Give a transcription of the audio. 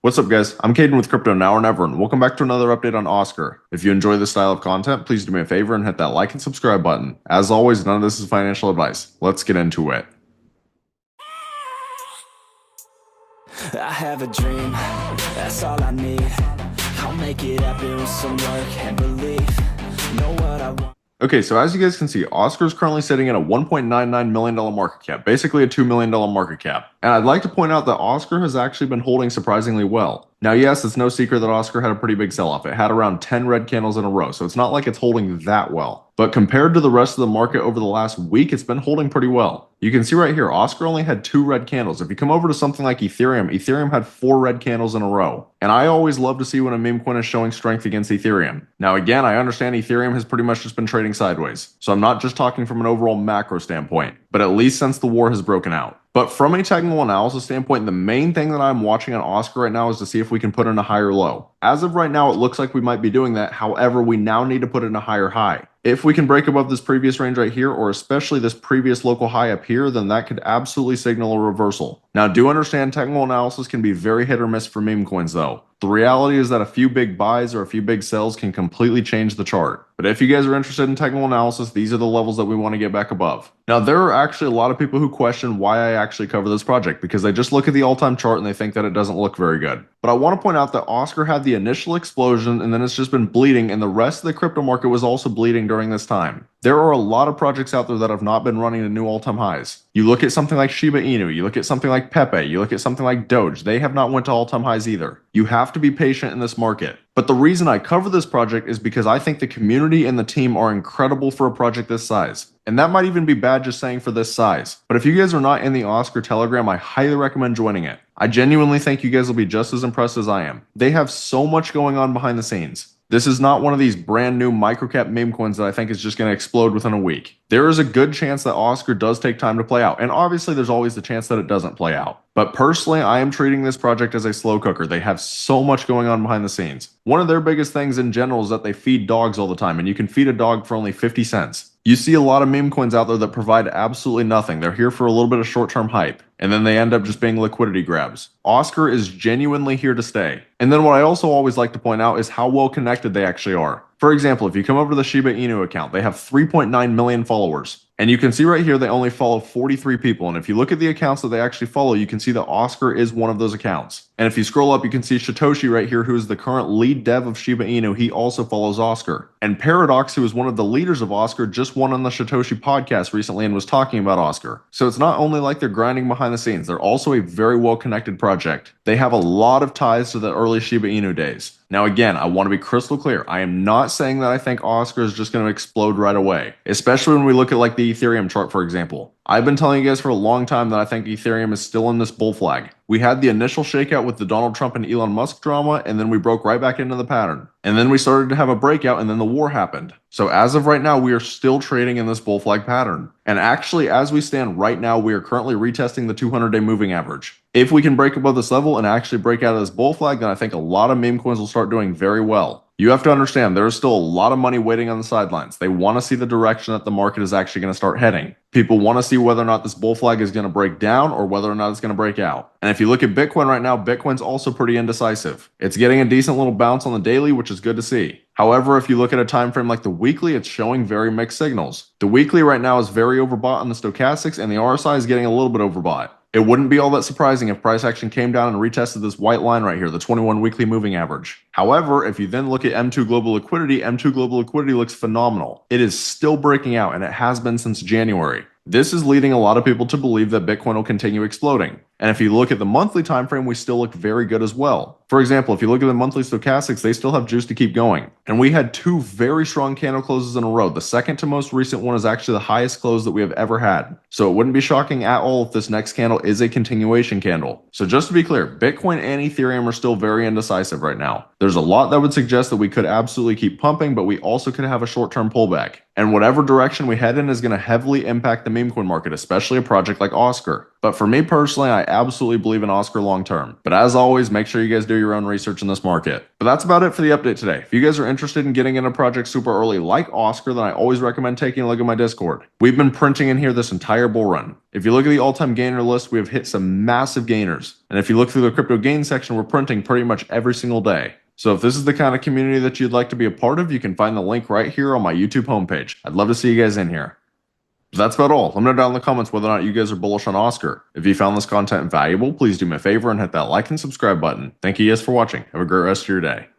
What's up, guys? I'm Caden with Crypto Now or Never, and welcome back to another update on Oscar. If you enjoy this style of content, please do me a favor and hit that like and subscribe button. As always, none of this is financial advice. Let's get into it. I have a dream, that's all I need. I'll make it happen with some work and belief. Know what I want. Okay, so as you guys can see, Oscar is currently sitting at a $1.99 million market cap, basically a $2 million market cap. And I'd like to point out that Oscar has actually been holding surprisingly well. Now, yes, it's no secret that Oscar had a pretty big sell-off. It had around 10 red candles in a row, so it's not like it's holding that well. But compared to the rest of the market over the last week, it's been holding pretty well. You can see right here, Oscar only had 2 red candles. If you come over to something like Ethereum, Ethereum had 4 red candles in a row. And I always love to see when a meme coin is showing strength against Ethereum. Now again, I understand Ethereum has pretty much just been trading sideways. So I'm not just talking from an overall macro standpoint, but at least since the war has broken out. But from a technical analysis standpoint, the main thing that I'm watching on Oscar right now is to see if we can put in a higher low. As of right now, it looks like we might be doing that. However, we now need to put in a higher high. If we can break above this previous range right here, or especially this previous local high up here, then that could absolutely signal a reversal. Now, do understand technical analysis can be very hit or miss for meme coins though. The reality is that a few big buys or a few big sells can completely change the chart. But if you guys are interested in technical analysis, these are the levels that we want to get back above. Now, there are actually a lot of people who question why I actually cover this project because they just look at the all-time chart and they think that it doesn't look very good. But I want to point out that Oscar had the initial explosion and then it's just been bleeding, and the rest of the crypto market was also bleeding during this time. There are a lot of projects out there that have not been running to new all-time highs. You look at something like Shiba Inu, you look at something like Pepe, you look at something like Doge, they have not went to all-time highs either. You have to be patient in this market. But the reason I cover this project is because I think the community and the team are incredible for a project this size. And that might even be bad just saying for this size. But if you guys are not in the Oscar Telegram, I highly recommend joining it. I genuinely think you guys will be just as impressed as I am. They have so much going on behind the scenes. This is not one of these brand new microcap meme coins that I think is just going to explode within a week. There is a good chance that Oscar does take time to play out, and obviously there's always the chance that it doesn't play out. But personally, I am treating this project as a slow cooker. They have so much going on behind the scenes. One of their biggest things in general is that they feed dogs all the time, and you can feed a dog for only 50 cents. You see a lot of meme coins out there that provide absolutely nothing. They're here for a little bit of short-term hype, and then they end up just being liquidity grabs. Oscar is genuinely here to stay. And then what I also always like to point out is how well connected they actually are. For example, if you come over to the Shiba Inu account, they have 3.9 million followers. And you can see right here, they only follow 43 people. And if you look at the accounts that they actually follow, you can see that Oscar is one of those accounts. And if you scroll up, you can see Shytoshi right here, who is the current lead dev of Shiba Inu. He also follows Oscar. And Paradox, who is one of the leaders of Oscar, just won on the Shytoshi podcast recently and was talking about Oscar. So it's not only like they're grinding behind the scenes, they're also a very well-connected project. They have a lot of ties to the early Shiba Inu days. Now again, I want to be crystal clear. I am not saying that I think Oscar is just going to explode right away, especially when we look at like the Ethereum chart, for example. I've been telling you guys for a long time that I think Ethereum is still in this bull flag. We had the initial shakeout with the Donald Trump and Elon Musk drama, and then we broke right back into the pattern. And then we started to have a breakout, and then the war happened. So as of right now, we are still trading in this bull flag pattern. And actually, as we stand right now, we are currently retesting the 200-day moving average. If we can break above this level and actually break out of this bull flag, then I think a lot of meme coins will start doing very well. You have to understand, there is still a lot of money waiting on the sidelines. They want to see the direction that the market is actually going to start heading. People want to see whether or not this bull flag is going to break down or whether or not it's going to break out. And if you look at Bitcoin right now, Bitcoin's also pretty indecisive. It's getting a decent little bounce on the daily, which is good to see. However, if you look at a time frame like the weekly, it's showing very mixed signals. The weekly right now is very overbought on the stochastics, and the RSI is getting a little bit overbought. It wouldn't be all that surprising if price action came down and retested this white line right here, the 21 weekly moving average. However, if you then look at M2 Global Liquidity, M2 Global Liquidity looks phenomenal. It is still breaking out, and it has been since January. This is leading a lot of people to believe that Bitcoin will continue exploding. And if you look at the monthly time frame, we still look very good as well. For example, if you look at the monthly stochastics, they still have juice to keep going. And we had 2 very strong candle closes in a row. The second to most recent one is actually the highest close that we have ever had. So it wouldn't be shocking at all if this next candle is a continuation candle. So just to be clear, Bitcoin and Ethereum are still very indecisive right now. There's a lot that would suggest that we could absolutely keep pumping, but we also could have a short-term pullback. And whatever direction we head in is going to heavily impact the meme coin market, especially a project like Oscar. But for me personally, I absolutely believe in Oscar long term. But as always, make sure you guys do your own research in this market. But that's about it for the update today. If you guys are interested in getting into projects super early like Oscar, then I always recommend taking a look at my Discord. We've been printing in here this entire bull run. If you look at the all-time gainer list, we have hit some massive gainers. And if you look through the crypto gain section, we're printing pretty much every single day. So if this is the kind of community that you'd like to be a part of, you can find the link right here on my YouTube homepage. I'd love to see you guys in here. But that's about all. Let me know down in the comments whether or not you guys are bullish on Oscar. If you found this content valuable, please do me a favor and hit that like and subscribe button. Thank you guys for watching. Have a great rest of your day.